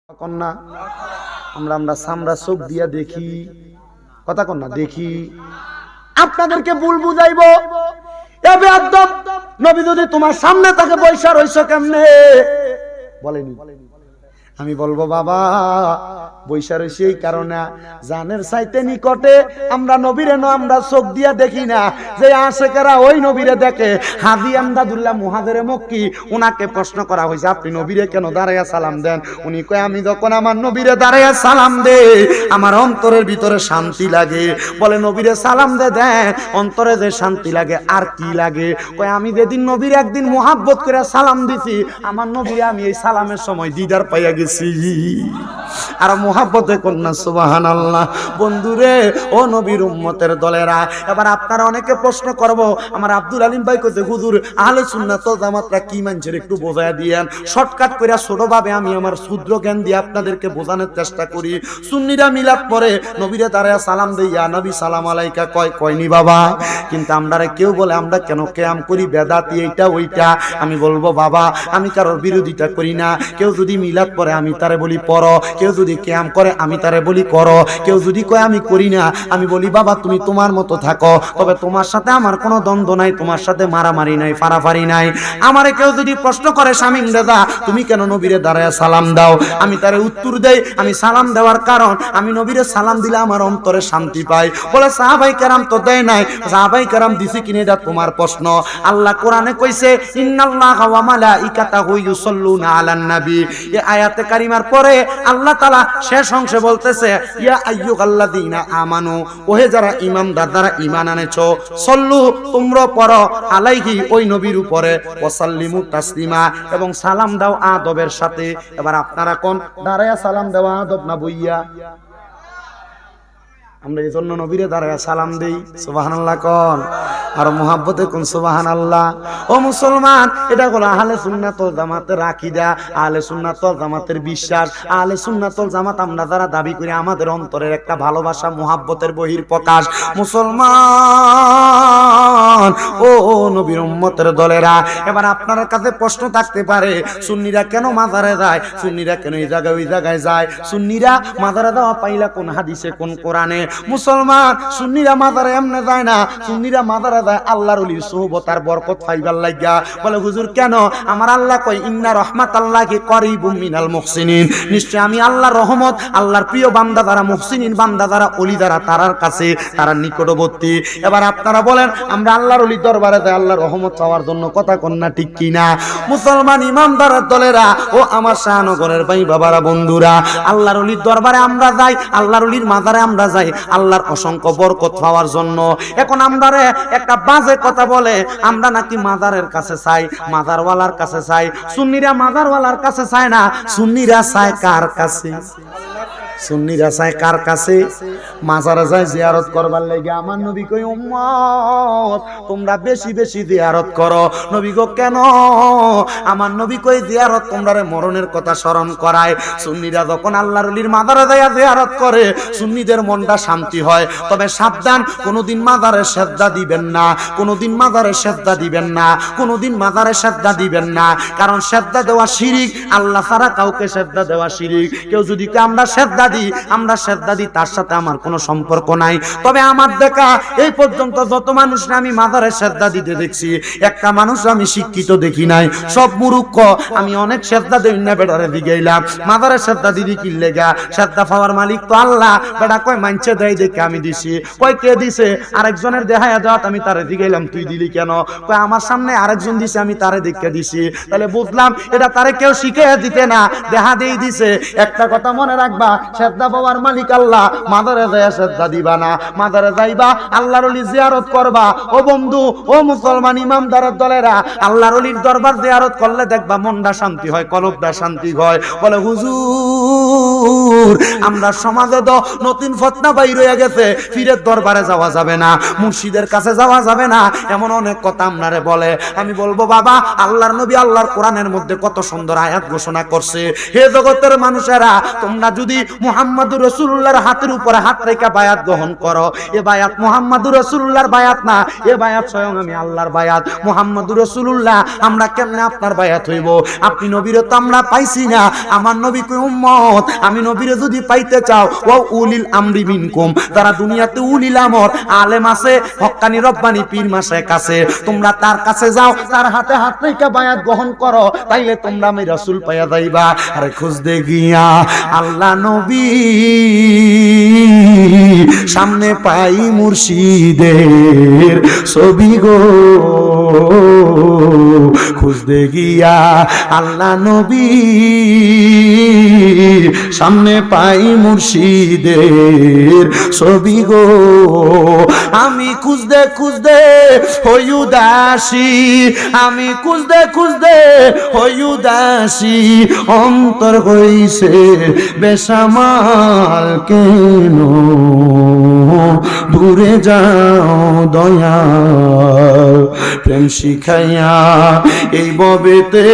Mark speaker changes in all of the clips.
Speaker 1: কন্যা আমরা সামরা চোখ দিয়া দেখি, কথা কন্যা দেখি। আপনাদেরকে ভুল বুঝাইবো, এ বেয়াদব নবী যদি তোমার সামনে তাকে বৈশা রইছো কেমনে বলেনি। আমি বলবো বাবা বৈশা রইছি এই কারণে জানের চাইতে নিকটে আমরা নবীরে আমরা চোখ দিয়া দেখি না, যে আশেকেরা ওই নবীরে দেখে। হাদি আমদাদুল্লাহ মুহাজিরে মক্কি, উনাকে প্রশ্ন করা হয়েছে আপনি নবীরে কেন দাঁড়াইয়া সালাম দেন? উনি কয় আমি যখন আমার নবীরে দাঁড়াইয়া সালাম দে আমার অন্তরের ভিতরে শান্তি লাগে। বলে নবীরে সালাম দেন অন্তরে যে শান্তি লাগে আর কি লাগে? কয় আমি যেদিন নবীর একদিন মোহাব্বত করে সালাম দিছি আমার নবীরে আমি এই সালামের সময় দিদার পাইয়া গেছি। আর মোহাব্বতে কন্যা সুবহানাল্লাহ। বন্ধুরে ও নবীর উম্মতের দলেরা, এবার আপনারা অনেকে প্রশ্ন করবো আমার আব্দুল আলিম ভাই কইতে হুজুর আহলে সুন্নাত ওয়াল জামাতরা কি মানছেন একটু বোঝায়া দিয়েন। শর্টকাট কইরা ছোটভাবে আমি আমার ক্ষুদ্র জ্ঞান দিয়ে আপনাদেরকে বোঝানোর চেষ্টা করি। সুন্নিরা মিলাদ পরে নবীরে দাঁড়ায়া সালাম দেই ইয়া নবী সালাম আলাইকা কয়নি বাবা, কিন্তু আমরারে কেউ বলে আমরা কেন কিয়াম করি বেদাতি এইটা ওইটা। আমি বলবো বাবা আমি কারোর বিরোধিতা করি না। কেউ যদি মিলাদ পরে আমি তারে বলি পড়ো, কেউ যদি কিয়াম করে আমি তারে বলি করো, কেউ যদি কয় আমি করি না আমি বলি বাবা তুমি তোমার মতো থাকো, তবে তোমার সাথে আমার কোনো দ্বন্দ্ব নাই, তোমার সাথে মারামারি নাই, ফারাফারি নাই। আমারে কেউ যদি প্রশ্ন করে শামীম রেজা তুমি কেন নবীরে দাঁড়ায় সালাম দাও, আমি তারে উত্তর দেই আমি সালাম দেওয়ার কারণ আমি নবীরে সালাম দিলে আমার অন্তরে শান্তি পাই। বলে সাহাবাই কেরাম তো দেয় নাই, সাহাবাই কেরাম দিছে কিনা এটা তোমার প্রশ্ন। আল্লাহ কোরআনে কইছে ইন্নাল্লাহা ওয়া মালাইকাতাহু ইউসাল্লুনা আলান নবী। এই আয়াতে কারিমার পরে আল্লাহ তাআলা শেষ অংশে বলতেছে ইয়া আইয়ুহাল্লাযীনা আমানু, ওহে যারা ঈমানদার যারা ঈমান আনেছো, সল্লু তোমরা পড়ো আলাইহি ওই নবীর উপরে, ওয়াসাল্লিমু তাসলিমা এবং সালাম দাও আদবের সাথে। এবার আপনারা কোন দাঁড়ায়া সালাম দেওয়া আদব না বইয়া? আমরা এই জন্য নবীরে দাঁড়ায়া সালাম দেই। সুবহানাল্লাহ কোন আর মুহাব্বতে কোন সুবহানাল্লাহ। ও মুসলমান এটা হলো আহলে সুন্নাত ওয়াল জামাতের আকীদা, আহলে সুন্নাত ওয়াল জামাতের বিশ্বাস। আহলে সুন্নাত ওয়াল জামাত আমরা যারা দাবি করি আমাদের অন্তরের একটা ভালোবাসা মুহাব্বতের বহিঃপ্রকাশ। মুসলমান ও নবীর উম্মতের দলেরা, এবার আপনার কাছে প্রশ্ন থাকতে পারে সুন্নিরা কেন মাজারে যায়, সুন্নিরা কেন এই জায়গায় ওই জায়গায় যায়, সুন্নিরা মাজারে যাওয়া পাইলা কোন হাদিসে কোন কোরআনে? মুসলমান সুন্নিরা মাজারে এমনে যায় না, সুন্নিরা মাজারে যায় আল্লাহর ওলির সুহবত আর বরকত পাইবার লাগিয়া। বলে হুজুর কেন? আমার আল্লাহ কয় ইন্না রাহমাতাল্লাহি করিবুম মিনাল মুহসিনিন, নিশ্চয় আমি আল্লাহর রহমত আল্লাহর প্রিয় বান্দা যারা মুহসিনিন বান্দা যারা ওলি যারা তারার কাছে তারা নিকটবর্তী। এবার আপনারা বলেন আমরা আল্লাহর ওলির দরবারে যাই আল্লাহর রহমত পাওয়ার জন্য, কথা কন্যা ঠিক কিনা? মুসলমান ইমানদারের দলেরা ও আমার শাহনগরের ভাই বাবারা বন্ধুরা, আল্লাহর ওলির দরবারে আমরা যাই, আল্লাহর ওলির মাজারে আমরা যাই আল্লাহর অসংখ্য বরকত পাওয়ার জন্য। এখন আমরারে একটা বাজে কথা বলে আমরা নাকি মাজারের কাছে চাই, মাজারওয়ালার কাছে চাই। সুন্নিরা মাজারওয়ালার কাছে চায় না, সুন্নিরা চায় কার কাছে? সুন্নিরা চায় কার কাছে? মাজারে যায় জিয়ারত করবার লাগে। আমার নবী কই উম্মত তোমরা বেশি বেশি জিয়ারত করো। নবী গো কেন? আমার নবী কই জিয়ারত তোমরারে মরণের কথা স্মরণ করায়। সুন্নিরা যখন আল্লাহর ওলির মাজারে যায় জিয়ারত করে সুন্নিদের মনটা শান্তি হয়। তবে সাবধান, কোনোদিন মাজারে সেজদা দিবেন না, কোনোদিন মাজারে সেজদা দিবেন না, কোনোদিন মাজারে সেজদা দিবেন না, কারণ সেজদা দেওয়া শিরিক, আল্লাহ ছাড়া কাউকে সেজদা দেওয়া শিরিক। কেউ যদি আমরা সেজদা দিই তার সাথে আমার কোনো সম্পর্ক নাই। তবে আমার দেখা এই পর্যন্ত যত মানুষ আমি মাজারে সেজদা দিতে দেখছি একটা মানুষ আমি শিক্ষিত দেখি নাই, সব মূর্খ। আমি অনেক সেজদা দেই না বেটারে দিগেইলাম মাজারে সেজদা দিদি কি লেগা? সেজদা পাওয়ার মালিক তো আল্লাহ। বেটা কয় মানছে দেয় দেখে আমি দিছি। কয় কে দিছে? আরেকজনের দেখায়া যাওয়াত আমি তারে দিগেইলাম, তুই দিলি কেন? কয় আমার সামনে আরেকজন দিছে আমি তারে দেখে দিছি। তাহলে বুঝলাম এটা তারে কেউ শিখিয়ে দিতে না, দেখা দিয়ে দিছে। একটা কথা মনে রাখবা, সেজদা পাওয়ার মালিক আল্লাহ। মাজারে যায় সেজদা দিবা না, মাজারে যাইবা আল্লাহর ওলি জিয়ারত করবা। ও বন্ধু ও মুসলমান ইমানদারের দলেরা, আল্লাহর ওলির দরবার জিয়ারত করলে দেখবা মনটা শান্তি হয়, কলবটা শান্তি হয়। বলে হুজুর হুজুর আমরা সমাজে তো নতুন ফতনা বাইর হয়ে গেছে, পীরের দরবারে যাওয়া যাবে না, মুর্শিদের কাছে যাওয়া যাবে না, এমন অনেক কথা আপনারে বলে। আমি বলবো বাবা, আল্লাহর নবী আল্লাহর কোরআনের মধ্যে কত সুন্দর আয়াত ঘোষণা করছে, হে জগতের মানুষেরা তোমরা যদি মুহাম্মদুর রাসূলুল্লাহর হাতের উপরে হাত রেখে বায়াত গ্রহণ করো, এ বায়াত মুহাম্মদুর রাসূলুল্লাহর বায়াত না, এ বায়াত স্বয়ং আমি আল্লাহর বায়াত। মুহাম্মদুর রাসূলুল্লাহ আমরা কেমনে আপনার বায়াত হইব? আপনি নবীরে তো আমরা পাইছি না, আমার নবী কই উম্মত, আমি নবীরে যদি পাইতে চাও ও উলিল আমরি মিনকুম, যারা দুনিয়াতে উলিল আমর আলেম আছে, হক্কানি রব্বানি পীর মাশায়েখ কাছে, তোমরা তার কাছে যাও, তার হাতে হাত রেখে বায়াত গ্রহণ করো, তাইলে তোমরা আমি রাসূল পাইয়া যাইবা। আরে খুঁজতে গিয়া আল্লাহ নবী সামনে পাই মুর্শিদের ছবি গো, খুঁজতে গিয়া আল্লাহ নবী সামনে পাই মুর্শিদের ছবি গো, আমি খুঁজতে খুঁজতে হই উদাসী, আমি খুঁজতে খুঁজতে হই উদাসী, অন্তর হইছে বেসামাল কেন, দূরে যাও দয়াল প্রেম শিখাইয়া এই ববেতে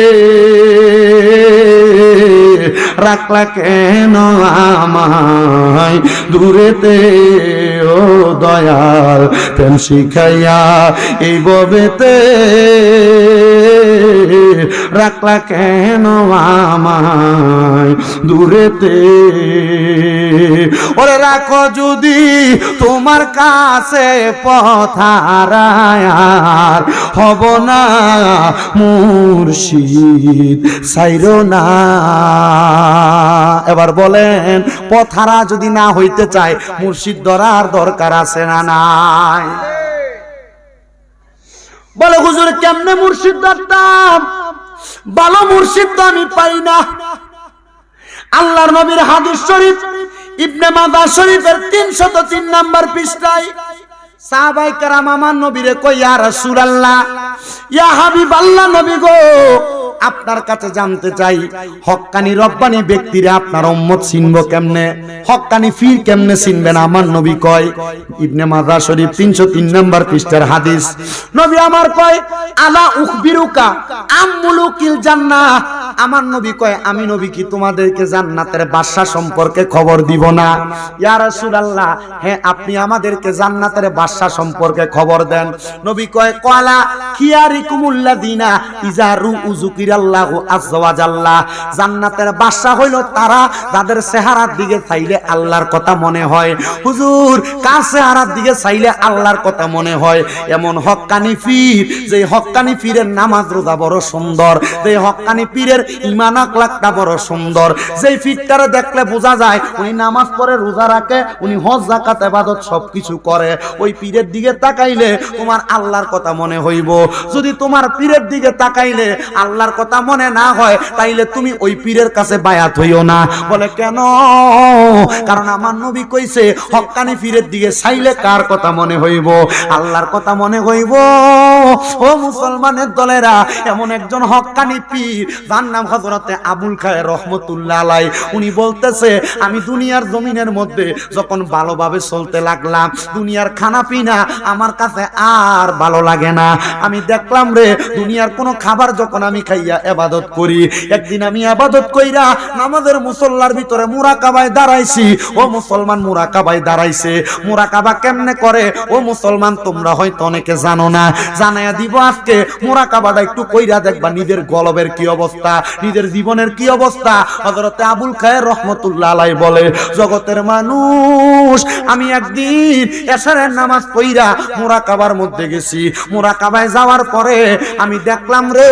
Speaker 1: রাখলা কেন আমায় দূরেতে, ও দয়াল প্রেম শিখাইয়া এই ববেতে রাখলা কেন আমায় দূরেতে। ওরে রাখো যদি তোমার কাছে পথারায়ার হব না মুর্শিদ ছাইরো না। এবার বলেন, পথারা যদি না হইতে চায় মুর্শিদ ধরার দরকার আছে না নাই? বলে হুজুর কেমনে মুর্শিদ ধরতাম? ভালো মুর্শিদ তো আমি পাই না। আল্লাহর নবীর হাদিস শরীফ ইবনে মাজাহ শরীফের 303 নম্বর পৃষ্ঠায় সাহাবায়ে কেরাম আমার নবীরে কই, ইয়া রাসূলুল্লাহ, ইয়া হাবিবাল্লাহ, নবী গো আপনার কাছে জানতে চাই, হক্কানি রব্বানি ব্যক্তিরা আপনার উম্মত চিনবো কেমনে, হক্কানি ফির কেমনে চিনবেন? আমার নবী কয়, ইবনে মাজাহ শরীফ 303 নম্বর পৃষ্ঠার হাদিস, নবী আমার কয়, আলা উখবিরুকা আমুলুকিল জান্নাহ, আমার নবী কয় আমি নবী কি তোমাদেরকে জান্নাতের বাদশা সম্পর্কে খবর দিব না? ইয়া রাসূলুল্লাহ, হ্যাঁ আপনি আমাদেরকে জান্নাতের বাদশা সম্পর্কে খবর দেন। নবী কয়, ক্বালা খিয়ারিকুমুল্লাযিনা ইযা রুযুকিরাল্লাহু আযজা ওয়া জাল্লা, জান্নাতের বাদশা হইল তারা যাদের চেহারার দিকে চাইলে আল্লাহর কথা মনে হয়। হুজুর কার চেহারার দিকে চাইলে আল্লাহর কথা মনে হয়? এমন হক্কানি পীর, যে হক্কানি পীরের নামাজ রোজা বড় সুন্দর, যে হক্কানি পীরের ঈমান আখলাকটা বড় সুন্দর, যেই পীরটারে দেখলে বোঝা যায় উনি নামাজ পড়ে, রোজা রাখে, উনি হজ যাকাত ইবাদত সবকিছু করে, ওই পীরের দিকে তাকাইলে তোমার আল্লাহর কথা মনে হইব। যদি তোমার পীরের দিকে তাকাইলে আল্লাহর কথা মনে না হয়, তাইলে তুমি ওই পীরের কাছে বায়াত হইও না। বলে কেন? কারণ আমার নবী কইছে হক্কানি পীরের দিকে চাইলে কার কথা মনে হইব? আল্লাহর কথা মনে হইব। ও মুসলমানের দলেরা, এমন একজন হক্কানি পীর যার নাম হযরতে আবুল খায়ের রহমতুল্লাহ আলাইহি, উনি বলতেছে আমি দুনিয়ার জমিনের মধ্যে যখন ভালোভাবে চলতে লাগলাম, দুনিয়ার খানা পিনা আমার কাছে আর ভালো লাগে না। আমি দেখলাম রে দুনিয়ার কোনো খাবার যখন আমি খাইয়া ইবাদত করি, একদিন আমি ইবাদত কইরা নামাজের মুসল্লার ভিতরে মুরাকাবায় দাঁড়াইছি। ও মুসলমান, মুরাকাবায় দাঁড়াইছে। মুরাকাবা কেমনে করে ও মুসলমান তোমরা হয়তো অনেকে জানো না, জানাইয়া দিব আজকে। মুরাকাবাটা একটু কইরা দেখবা নিজের গলবের কি অবস্থা, নিজের জীবনের কি অবস্থা। হযরতে আবুল খায়ের রহমতুল্লাহ আলাইহি বলে, জগতের মানুষ, আমি একদিন এশারের নামাজ পড়া মুরাকাবার মধ্যে গেছি। মুরাকাবায় যাওয়ার পরে আমি দেখলাম রে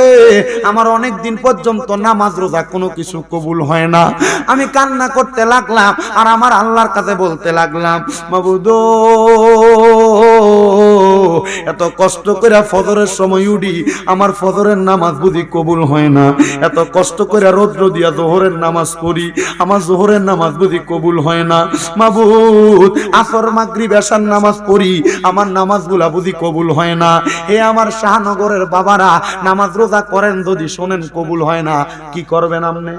Speaker 1: আমার অনেক দিন পর্যন্ত নামাজ রোজা কোনো কিছু কবুল হয় না। আমি কান্না করতে লাগলাম আর আমার আল্লাহর কাছে বলতে লাগলাম, মাবুদ এত কষ্ট করে ফজরের সময় উঠি, আমার ফজরের নামাজ বুঝি কবুল হয় না। এত কষ্ট করে রৌদ্র দিয়া জোহরের নামাজ পড়ি, আমার জোহরের নামাজ বুঝি কবুল হয় না। মাবুদ আসর মাগরিব এশার নামাজ পড়ি, আমার নামাজগুলা বুঝি কবুল হয় না। হে আমার শাহনগরের বাবারা, নামাজ রোজা করেন, যদি শোনেন কবুল হয় না, কি করবেন আপনি?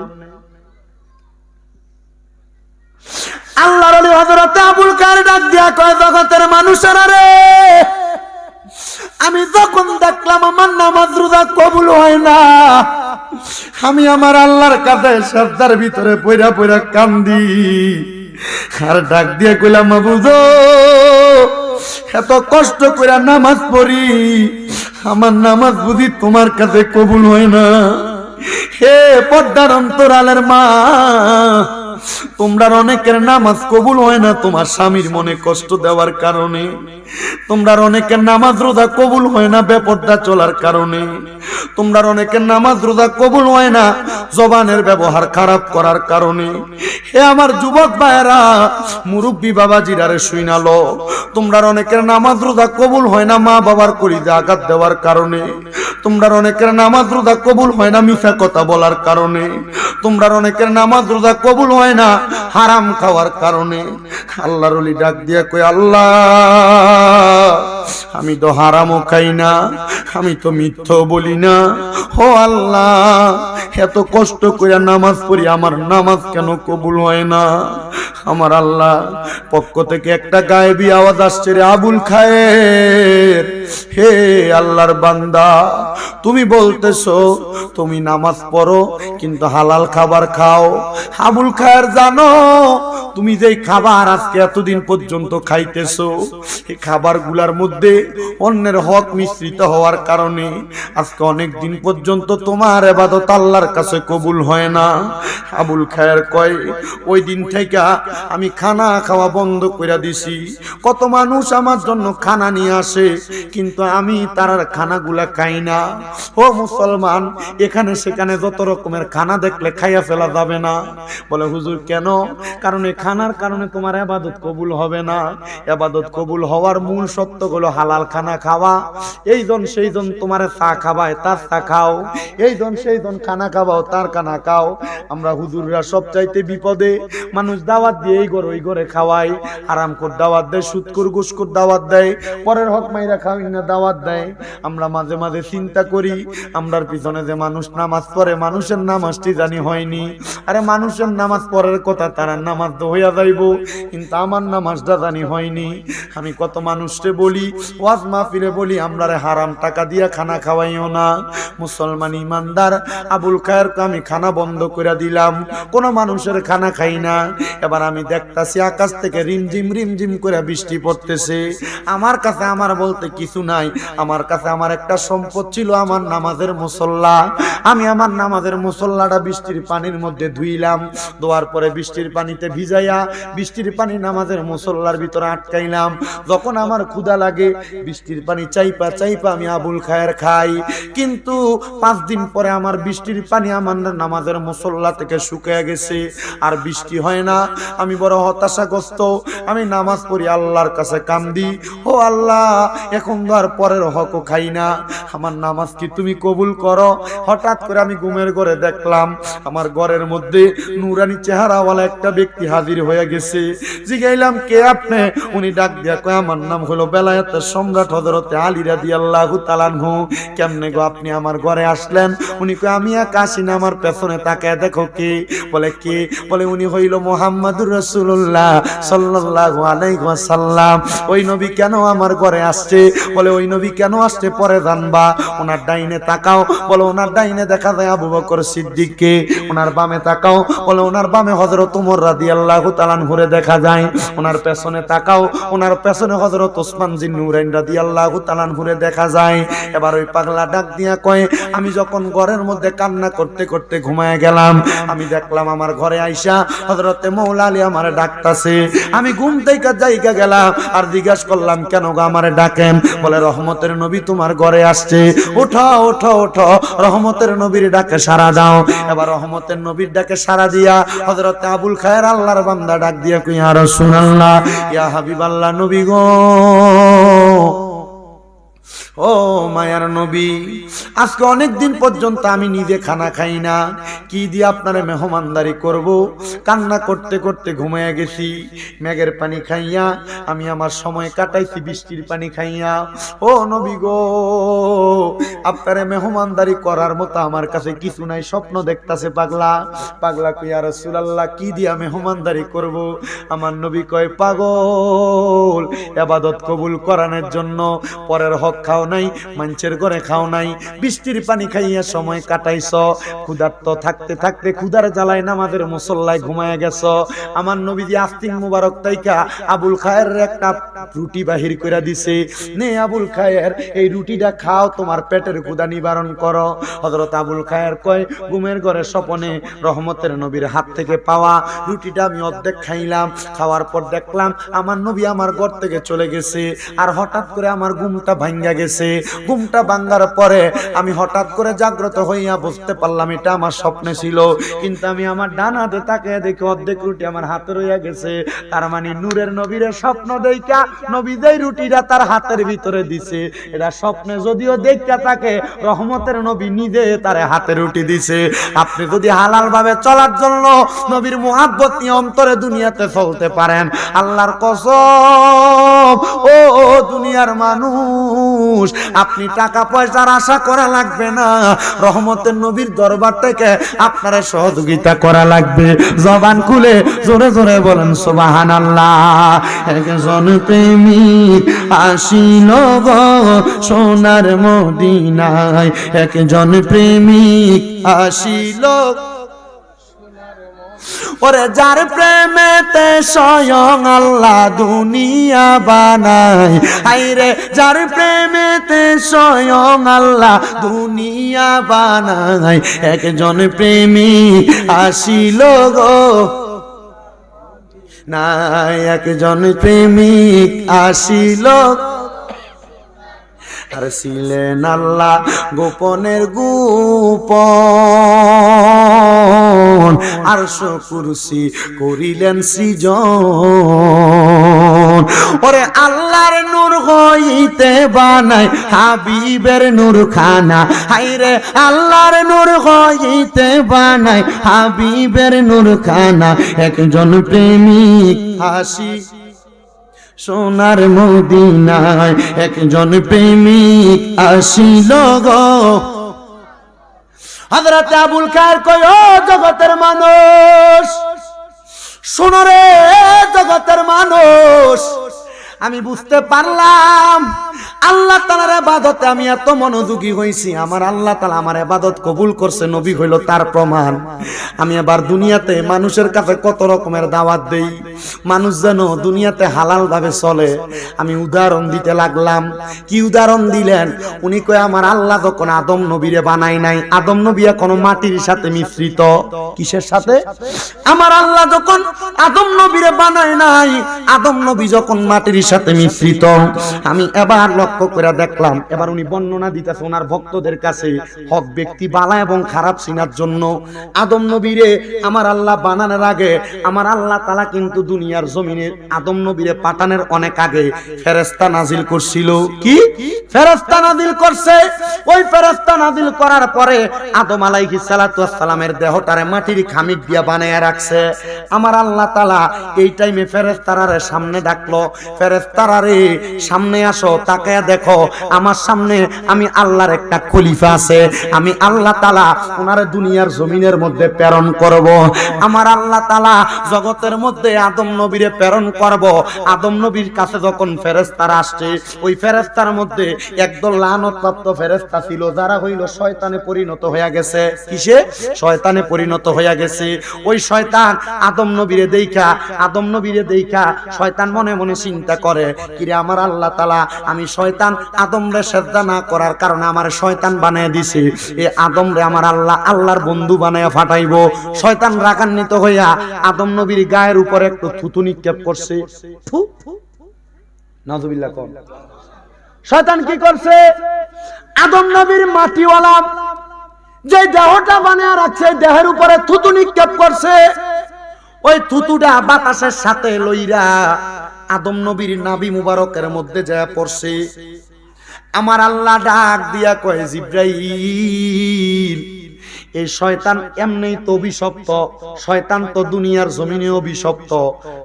Speaker 1: হযরত আবুল খায়ের ডাক দিয়া কয়, জগতের মানুষেরা রে, আমি যখন দেখলাম আমার নামাজ রোজা কবুল হয় না, আমি আমার আল্লাহর কাছে সেজদার ভিতরে পইরা পইরা কান্দি। আর ডাক দিয়ে কইলাম, মাবুদ এত কষ্ট করে নামাজ পড়ি, আমার নামাজ বুঝি তোমার কাছে কবুল হয় না? হে পর্দার অন্তরালের মা, তোমরা অনেকের নামাজ কবুল হয় না তোমার স্বামীর মনে কষ্ট দেওয়ার কারণে, তোমরা অনেকের নামাজ রোজা কবুল হয় না বেপর্দা চলার কারণে, তোমরা অনেকের নামাজ রোজা কবুল হয় না জবানের ব্যবহার খারাপ করার কারণে। হে আমার যুবক ভাইয়েরা, মুরব্বী বাবাজিরা রে শুইনালো, তোমরা অনেকের নামাজ রোজা কবুল হয় না মা বাবার কলিজা আঘাত দেওয়ার কারণে, তোমরা অনেকের নামাজ রোজা কবুল হয় না মিথ্যা কথা বলার কারণে, তোমরা অনেকের নামাজ রোজা কবুল হয় না হারাম খাওয়ার কারণে। আল্লাহর ওলি ডাক দিয়া কই, আল্লাহ আমি তো হারামও খাই না, আমি তো মিথ্যাও বলি না, ও আল্লাহ এত কষ্ট করে নামাজ পড়ি, আমার নামাজ কেন কবুল হয় না? আমার আল্লাহ পক্ষ থেকে একটা গায়েবী আওয়াজ আসছে, রে আবুল খায়ের, হে আল্লাহর বান্দা, তুমি বলতেছো তুমি নামাজ পড়ো কিন্তু হালাল খাবার খাও। আবুল খায়ের জানো, তুমি যেই খাবার আজকে এতদিন পর্যন্ত খাইতেছো, এই খাবারগুলার মধ্যে অন্যের হক মিশ্রিত হওয়ার কারণে আজকে অনেক দিন পর্যন্ত তোমার ইবাদত আল্লাহর কাছে কবুল হয় না। আবুল খায়ের কয়, ওই দিন থেকে আমি খানা খাওয়া বন্ধ করে দিছি। কত মানুষ আমার জন্য খানা নিয়ে আসে, কিন্তু আমি তার খানাগুলা খাই না। ও মুসলমান, এখানে সেখানে যত রকমের খানা দেখলে খাইয়া ফেলা যাবে না। বলে হুজুর কেন? কারণ এই খানার কারণে তোমার ইবাদত কবুল হবে না। ইবাদত কবুল হওয়ার মূল সত্য হলো হালাল খানা খাওয়া। এইজন সেইজন তোমারে চা খাবায়, তার চা খাও, এইজন সেইজন খানা খাবাও, তার খানা খাও। আমরা হুজুররা সবচাইতে বিপদে, মানুষ দাওয়াত দিয়ে এই ঘর ওই ঘরে খাওয়াই, আরামখোর দাওয়াত দেয়, সুদখোর ঘুষখোর দাওয়াত দেয়, পরের হক মাইরা খাওয়াই না দাওয়াত দেয়। আমরা মাঝে মাঝে চিন্তা করি, আমরার পিছনে যে মানুষ নামাজ পড়ে, মানুষের নামাজটি জানি হয়নি। আরে মানুষের নামাজ পড়ার কথা, তারা নামাজ তো হইয়া যাইব, কিন্তু আমার নামাজটা জানি হয়নি। আমি কত মানুষকে বলি, ওয়াজ মাহফিলে বলি, আমরারে হারাম টাকা দিয়া খানা খাওয়াইও না। মুসলমান ইমানদার আবুল খায়েরকে আমি খানা বন্ধ করে দিলাম, কোন মানুষের খানা খাই না। এবার আমি দেখতাছি আকাশ থেকে রিমঝিম রিমঝিম করে বৃষ্টি পড়তেছে। আমার কাছে আমার বলতে কিছু নাই, আমার কাছে আমার একটা সম্পদ ছিল, আমার নামাজের মুসল্লা। আমি আমার নামাজের মুসল্লাটা বৃষ্টির পানির মধ্যে ধুইলাম, ধোয়ার পরে বৃষ্টির পানিতে ভিজাইয়া বৃষ্টির পানি নামাজের মুসল্লার ভিতরে আটকাইলাম। যখন আমার ক্ষুধা লাগে, বৃষ্টির পানি চাইপা চাইপা আমি আবুল খায়ের খাই, কিন্তু 5 দিন পরে আমার বৃষ্টির পানি আমার নামাজের মুসল্লা থেকে শুকিয়ে গেছে, আর বৃষ্টি হয় না। আমি বড় হতাশাগ্রস্ত, আমি নামাজ পড়ি, আল্লাহর কাছে কান্দি, ও আল্লাহ এখন তো আর পরের হকও খাই না, আমার নামাজ কি তুমি কবুল করো? হঠাৎ করে আমি ঘুমের ঘরে দেখলাম আমার ঘরের মধ্যে নুরানি চেহারাওয়ালা একটা ব্যক্তি হাজির হয়ে গেছে। জিগাইলাম কে আপনি? উনি ডাক দিয়া কয়, আমার নাম হলো বেলায়েতের সম্রাট হযরতে আলী রাদিয়াল্লাহু তাআলা আনহু। কেমনে গো আপনি আমার ঘরে আসলেন? উনি কয়, আমি একা আসি না, আমার পেছনে তাকায় দেখো কে। বলে কে? বলে উনি হইল মুহাম্মাদুর রাসূলুল্লাহ সাল্লাল্লাহু আলাইহি ওয়াসাল্লাম। ওই নবী কেন আমার ঘরে আসছে? বলে ওই নবী কেন আসছে পরে জানবা। ওনার ডাইনে তাকাও, বলে ওনার ডাইনে দেখা যায় আবু বকর সিদ্দিককে। ওনার বামে তাকাও, বলে ওনার বামে হযরত ওমর রাদিয়াল্লাহু তাআলা আনহুরে দেখা যায়। ওনার পেছনে তাকাও, ওনার পেছনে হযরত ওসমান জিন্নুরাইন রাদিয়াল্লাহু তাআলা আনহুরে দেখা যায়। এবার ওই পাগলা ডাক দিয়া কয়, আমি যখন ঘরের মধ্যে কান্না করতে করতে ঘুমায় গেলাম, আমি দেখলাম আমার ঘরে আইসা হযরতে মৌলা আলী আমারে ডাকতাছে। আমি ঘুম থেকে জায়গা গেলাম আর জিজ্ঞাসা করলাম, কেন গো আমারে ডাকেন? বলে রহমতের নবী তোমার ঘরে আসছে, ওঠো ওঠো ওঠো, রহমতের নবীর ডাকে সাড়া দাও। এবার রহমতের নবীর ডাকে সাড়া দিয়া হযরতে আবুল খায়ের আল্লাহর বান্দা ডাক দিয়া কই, ইয়া রাসূলুল্লাহ, ইয়া হাবিবাল্লাহ, নবী গো ও মায়ার নবী, আজকে অনেক দিন পর্যন্ত আমি নিজে খানা খাই না, কি দিয়ে আপনারে মেহমানদারি করব। কান্না করতে করতে ঘুমিয়ে গেছি, মেঘের পানি খাইয়া আমি আমার সময় কাটাইছি, বৃষ্টির পানি খাইয়া। ও নবী গো, আপনারে মেহমানদারি করার মতো আমার কাছে কিছু নাই। স্বপ্ন দেখতাছে পাগলা, পাগলা কই ইয়া রাসূলুল্লাহ কি দিয়া মেহমানদারি করব। আমার নবী কয় পাগল, ইবাদত কবুল করানোর জন্য পরের হক খাও নাই, মানুষের ঘরে খাও নাই, বৃষ্টির পানি খাইয়া সময় কাটাইছ, ক্ষুধার্ত থাকতে থাকতে ক্ষুধার জ্বালায় নামাজের মুসল্লায় ঘুমায়া গেছ। আমার নবীজি আস্তিন মুবারক তাইকা আবুল খায়ের একটা রুটি বাহির করে দিছে, নে আবুল খায়ের এই রুটিটা খাও, তোমার পেটের ক্ষুধা নিবারণ করো। হযরত আবুল খায়ের কয় ঘুমের ঘরে স্বপনে রহমতের নবীর হাত থেকে পাওয়া রুটিটা আমি অর্ধেক খাইলাম, খাওয়ার পর দেখলাম আমার নবী আমার ঘর থেকে চলে গেছে। আর হঠাৎ করে আমার ঘুমটা ভাঙ্গা গেছে। ঘুমটা ভাঙ্গার পরে আমি হঠাৎ করে জাগ্রত হইয়া বুঝতে পারলাম এটা আমার স্বপ্নে ছিল, কিন্তু আমি আমার ডান হাতে তাকিয়ে দেখি অর্ধেক রুটি আমার হাতে রইয়া গেছে। তার মানে নূরের নবীর স্বপ্ন দেইখা নবী যেই রুটিটা তার হাতের ভিতরে দিছে, এটা স্বপ্নে যদিও দেখা থাকে, রহমতের নবী নিজে তার হাতে রুটি দিছে। আপনি যদি হালাল ভাবে চলার জন্য নবীর মুহাব্বত নিয়ে অন্তরে দুনিয়াতে চলতে পারেন, আল্লাহর কসম ও দুনিয়ার মানুষ, আপনি টাকা পয়সার আশা করা লাগবে না, রহমতের নবীর দরবার থেকে আপনারা সহযোগিতা করা লাগবে। জবান খুলে জোরে জোরে বলেন সুবহানাল্লাহ। একজন প্রেমিক আসিল গো সোনার মদিনায়, একজন প্রেমিক আসিল, ওরে যার প্রেমেতে স্বয়ং আল্লাহ দুনিয়া বানায়, আইরে যার প্রেমেতে স্বয়ং আল্লাহ দুনিয়া বানায়, একজন প্রেমিক আসিল গো না, একজন প্রেমিক আসিল, আর ছিলেন আল্লাহ গোপনের গোপন, আরশ কুরসি করিলেন সৃজন। ওরে আল্লাহর নূর হইতে বানাই হাবিবের নূর খানা, হাইরে আল্লাহর নূর হইতে বানাই হাবিবের নূর খানা, একজন প্রেমিক হাসি সোনার মদিনায়, একজন প্রেমিক আসিল গো। হযরত আবুল খায়ের কয় ও জগতের মানুষ, শোনো রে জগতের মানুষ, আমি বুঝতে পারলাম আল্লাহ তাআলার ইবাদতে আমি এত মনোযোগী হইছি, আমার আল্লাহ তাআলা আমার ইবাদত কবুল করছে, নবী হইল তার প্রমাণ। আমি এবার দুনিয়াতে মানুষের কাছে কত রকমের দাওয়াত দেই, মানুষ যেন দুনিয়াতে হালাল ভাবে চলে। আমি উদাহরণ দিতে লাগলাম। কি উদাহরণ দিলেন? উনি কয় আমার আল্লাহ যখন আদম নবীরে বানাই নাই, আদম নবী এখনো মাটির সাথে মিশ্রিত। কিসের সাথে? আমার আল্লাহ যখন আদম নবীরে বানাই নাই, আদম নবী যখন মাটির সাথে মিশ্রিত। আমি এবার লক্ষ্য করে দেখলাম, এবার উনি বর্ণনা দিতেছে ওনার ভক্তদের কাছে হক ব্যক্তি বালা এবং খারাপ চিনার জন্য। আদম নবীরে আমার আল্লাহ বানানোর আগে আমার আল্লাহ তাআলা কিন্তু দুনিয়ার জমিনে আদম নবীরে পাঠানোর অনেক আগে ফেরেশতা নাজিল করছিল। কি ফেরেশতা নাজিল করছে? ওই ফেরেশতা নাজিল করার পরে আদম আলাইহিস সালাতু ওয়াস সালামের দেহটারে মাটির খামির দিয়া বানায়া রাখছে। আমার আল্লাহ তাআলা এই টাইমে ফেরেশতারে সামনে ডাকলো, ফেরেশতারে সামনে আসো, তাকায়া দেখো আমার সামনে আমি আল্লাহর একটা খলিফা আছে, আমি আল্লাহ তাআলা ওনারে দুনিয়ার জমিনের মধ্যে প্রেরণ করব। আমার আল্লাহ তাআলা জগতের মধ্যে আদম নবীরে প্রেরণ করব। আদম নবীর কাছে যখন ফেরেশতারা আসছে, ওই ফেরেশতার মধ্যে একদল লানতপ্রাপ্ত ফেরেশতা ছিল, যারা হইল শয়তানে পরিণত হয়ে গেছে। কিসে? শয়তানে পরিণত হয়ে গেছে। ওই শয়তান আদম নবীরে দেইখা শয়তান মনে মনে চিন্তা করে, কিরে আমার আল্লাহ তাআলা আমি শয়তান আদমরে সেজদা না করার কারণে আমার শয়তান বানায় দিছে, এই আদমরে আমার আল্লাহ আল্লাহর বন্ধু বানায়া ফাটাইবো। শয়তান রাগান্বিত হইয়া আদম নবীর গায়ের উপরে একটু থুতু নিক্ষেপ করছে। নাউযুবিল্লাহ। কোন শয়তান কি করছে? আদম নবীর মাটিওয়ালা যে দেহটা বানায়া রাখছে, দেহের উপরে থুতু নিক্ষেপ করছে। ওই থুতুটা বাতাসের সাথে লইরা আদম নবীর নাভি মুবারকের মধ্যে যায় পড়ছে। আমার আল্লাহ ডাক দিয়া কয় জিব্রাইল, এই শয়তান এমনিই তো অভিশপ্ত, শয়তান তো দুনিয়ার জমিনে অভিশপ্ত।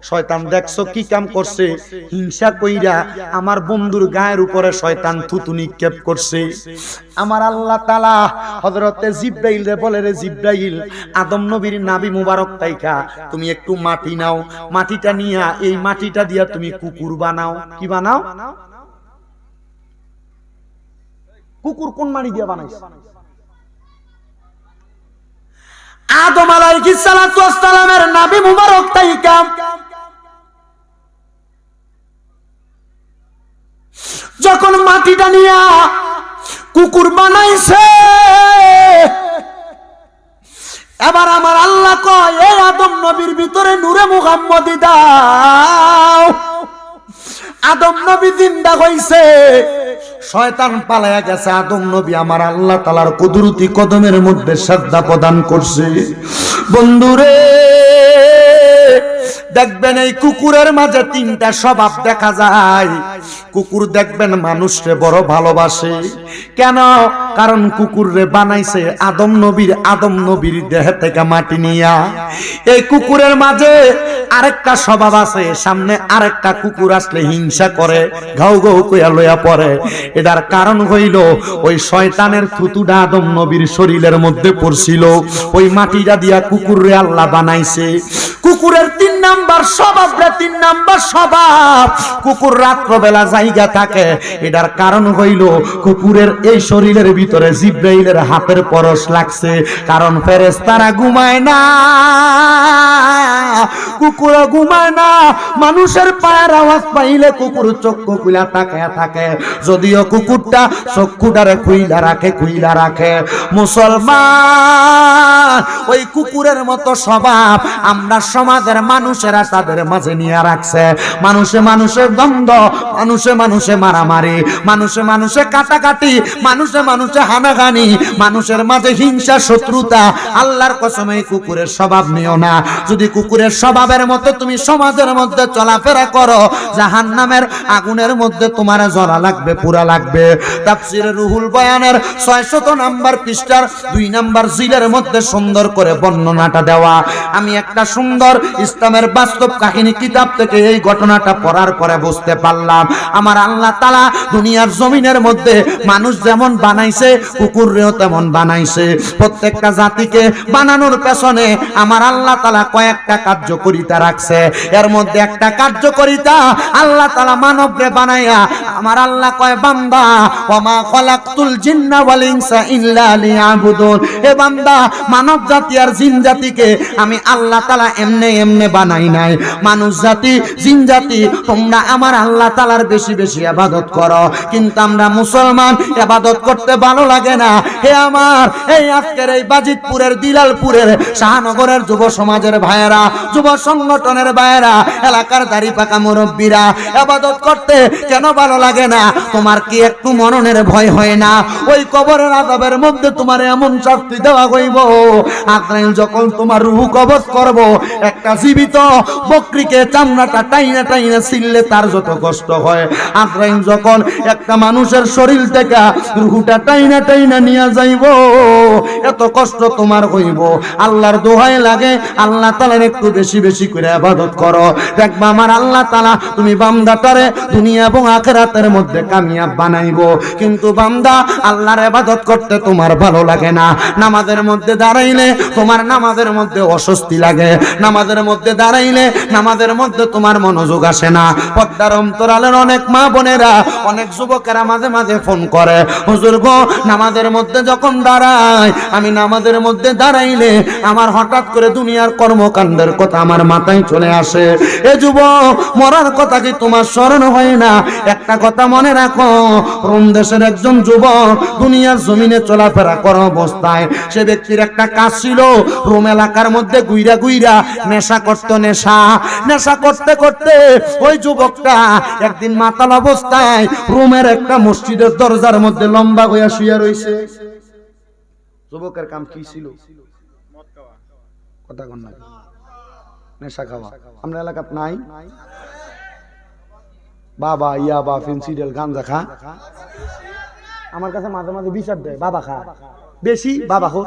Speaker 1: শয়তান দেখছো কি কাম করছে, হিংসা কইরা আমার বন্ধুর গায়ের উপরে শয়তান থুতু নিক্ষেপ করছে। আমার আল্লাহ তাআলা হযরতে জিব্রাইল রে বলে, রে জিব্রাইল, আদম নবীর নাভি মুবারক তাইকা তুমি একটু মাটি নাও, মাটিটা নিয়া এই মাটিটা দিয়া তুমি কুকুর বানাও। কি বানাও? কুকুর কোন মাটি দিয়া বানাইছে? আদম আলাইহিস সালাতু ওয়াস সালামের নাভি মুবারক তাইকা যখন মাটিটা নিয়া কুকুর বানাইছে, এবার আমার আল্লাহ কয়, এই আদম নবীর ভিতরে নূরে মুহাম্মদী দাও। আদম নবী জিন্দা হইছে, শয়তান পালায়া গেছে। আদম নবী আমার আল্লাহ তাআলার কুদরতি কদমের মধ্যে শ্রদ্ধা প্রদান করছে। বন্ধুরে দেখবেন এই কুকুরের মাঝে তিনটা স্বভাব দেখা যায়। কুকুর দেখবেন মানুষকে বড় ভালোবাসে। কেন? কারণ কুকুররে বানাইছে আদম নবীর দেহ থেকে মাটি নিয়া। এই কুকুরের মাঝে আরেকটা স্বভাব আছে, সামনে আরেকটা কুকুর আসলে হিংসা করে, ঘাউ ঘাউ কইয়া লইয়া পড়ে। এটার কারণ হইল ওই শয়তানের থুতুটা আদম নবীর শরীরের মধ্যে পড়ছিল, ওই মাটিটা দিয়া কুকুররে আল্লাহ বানাইছে। কুকুরের তিন নাম্বার স্বভাব, কুকুর রাত্রবেলা জায়গা থাকে। এটার কারণ হইল কুকুরের এই শরীরের ভিতরে জিব্রাইলের হাতের পরশ লাগছে। কারণ ফেরেশতারা ঘুমায় না, কুকুর ঘুমায় না। মানুষের পায়ের আওয়াজ পাইলে কুকুর চক্ষু খুইলা তাকায়া থাকে, যদিও কুকুরটা চক্ষুটারে খুইলা রাখে। মুসলমান, ওই কুকুরের মতো স্বভাব আমরা সমাজের মানুষেরা তাদের মাঝে নিয়ে রাখছে। মানুষে দ্বন্দ্ব, মানুষে মারামারি, মানুষে কাটাকাটি, মানুষে হানাহানি, মানুষের মাঝে হিংসা শত্রুতা। আল্লাহর কসম এই কুকুরের স্বভাব নিও না। যদি কুকুরের স্বভাবের মতো তুমি সমাজের মধ্যে চলাফেরা করো, জাহান্নামের আগুনের মধ্যে তোমার জ্বলা লাগবে, পুরা লাগবে। তাফসীরে রুহুল বয়ানের 600 নাম্বার পৃষ্ঠার 2 নাম্বার জিলের মধ্যে সুন্দর করে বর্ণনাটা দেওয়া। আমি একটা সুন্দর ইসলামের বাস্তব কাহিনী কিতাব থেকে এই ঘটনাটা পড়ার পরে বুঝতে পারলাম, আমার আল্লাহ তাআলা দুনিয়ার জমিনের মধ্যে মানুষ যেমন বানাইছে কুকুররেও তেমন বানাইছে। প্রত্যেকটা জাতিকে বানানোর পেছনে আমার আল্লাহ তাআলা কয়েকটা কার্যকারিতা রাখছে। এর মধ্যে একটা কার্যকারিতা, আল্লাহ তাআলা মানবরে বানায়া আমার আল্লাহ কয়, বান্দা ওমা খলাকতুল জিন্না ওয়াল ইনসা ইল্লা লিয়াবুদুন। এ বান্দা, মানব জাতি আর জিন জাতিকে আমি আল্লাহ তাআলা এমনে বানাই নাই। মানুষ জাতি, জিন জাতি, তোমরা আমার আল্লাহ তাআলার বেশি বেশি ইবাদত করো, কিন্তু আমরা মুসলমান ইবাদত করতে ভালো লাগে না। হে আমার এই আজকের এই বাজিতপুরের, দিলালপুরের, শাহনগরের যুব সমাজের ভাইয়েরা, যুব সংগঠনের ভাইয়েরা, এলাকার দাড়ি পাকা মুরব্বীরা, ইবাদত করতে কেন ভালো লাগে না? তোমার কি একটু মরণের ভয় হয় না? ওই কবরের আযাবের মধ্যে তোমার এমন শাস্তি দেওয়া হইব, আজরাইল যখন তোমার রূহ কবজ করব, একটা জীবিত বকরিকে চামড়াটা টাইনা ছিললে তার যত কষ্ট হয়, আজরাইল যখন একটা মানুষের শরীর থেকে রূহটা টাইনা নিয়ে যাইব, এত কষ্ট তোমার হইব। আল্লাহর দোহাই লাগে, আল্লাহ তাআলার একটু বেশি বেশি করে ইবাদত করো। দেখবা আমার আল্লাহ তাআলা তুমি বান্দাটারে দুনিয়া এবং আখিরাতের মধ্যে কামিয়াব বানাইবো। কিন্তু বান্দা, আল্লাহর ইবাদত করতে তোমার ভালো লাগে না। নামাজের মধ্যে দাঁড়াইলে তোমার নামাজের মধ্যে অস্বস্তি লাগে, নামাজের মধ্যে দাঁড়াইলে নামাজের মধ্যে তোমার মনোযোগ আসে না। পর্দার অন্তরালের অনেক মা বোনেরা, অনেক যুবকেরা মাঝে মাঝে ফোন করে, হুজুর গো, নামাজের মধ্যে যখন দাঁড়াই, আমি নামাজের মধ্যে দাঁড়াইলে আমার হঠাৎ করে দুনিয়ার কর্মকাণ্ডের কথা আমার মাথায় চলে আসে। এ যুবক, মরার কথা কি তোমার স্মরণ হয় না? একটা কথা মনে রাখো, রোম দেশের একজন যুবক দুনিয়ার জমিনে চলাফেরা করা অবস্থায় সে ব্যক্তির একটা কাজ ছিল, রোম এলাকার মধ্যে গুইরা নেশা করতো। নেশা করতে করতে ওই যুবকটা একদিন মাতাল অবস্থায় রোমের একটা মসজিদের দরজার মধ্যে লম্বা হইয়া শুয়ে রইছে। যুবকের কাম কি ছিল? কথা কন না, নেশা খাওয়া। আমরা এলাকাত নাই বাবা, ইয়াবা, ফেন্সিডেল, গাঞ্জা খা। আমার কাছে মাঝে মাঝে বিচার দেয়, বাবা খা বেশি, বাবা খো।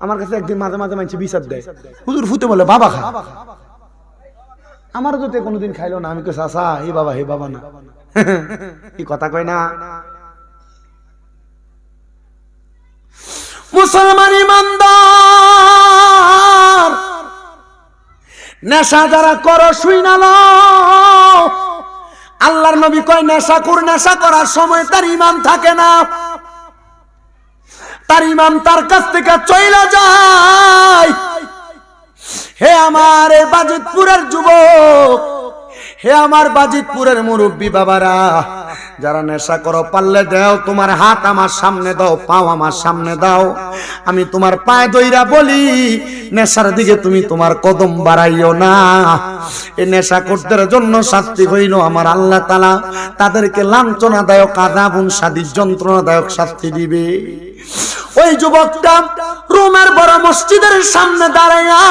Speaker 1: আমার কাছে একদিন মাঝে মাঝে মানছে বিচার দেয়, হুজুর ফুতে বলে বাবা খা। আমারও তো কোনোদিন খাইলো না, আমি কে চাচা হে বাবা না কি কথা কয় না। মুসলমান ইমানদার, নেশা যারা করো শুই না লও, আল্লাহর নবী কয় নেশাখোর নেশা করার সময় তার ঈমান থাকে না, তার ঈমান তার কাছ থেকে চলে যায়। হে আমার বাজিতপুরের যুবক, হে আমার বাজিতপুরের মুরব্বী বাবারা, যারা নেশা করো পারলে দাও, তোমার হাত আমার সামনে দাও, পাও আমার সামনে দাও, আমি তোমার পায়ে দইরা বলি নেশার দিকে তুমি তোমার কদম বাড়াইও না। এই নেশাখোরদের জন্য শাস্তি হইল আমার আল্লাহ তাআলা তাদেরকে লাঞ্ছনাদায়ক আযাবুন শাদীদ যন্ত্রণাদায়ক শাস্তি দিবে। ওই যুবকটা রোমের বড় মসজিদের সামনে দাঁড়াইয়া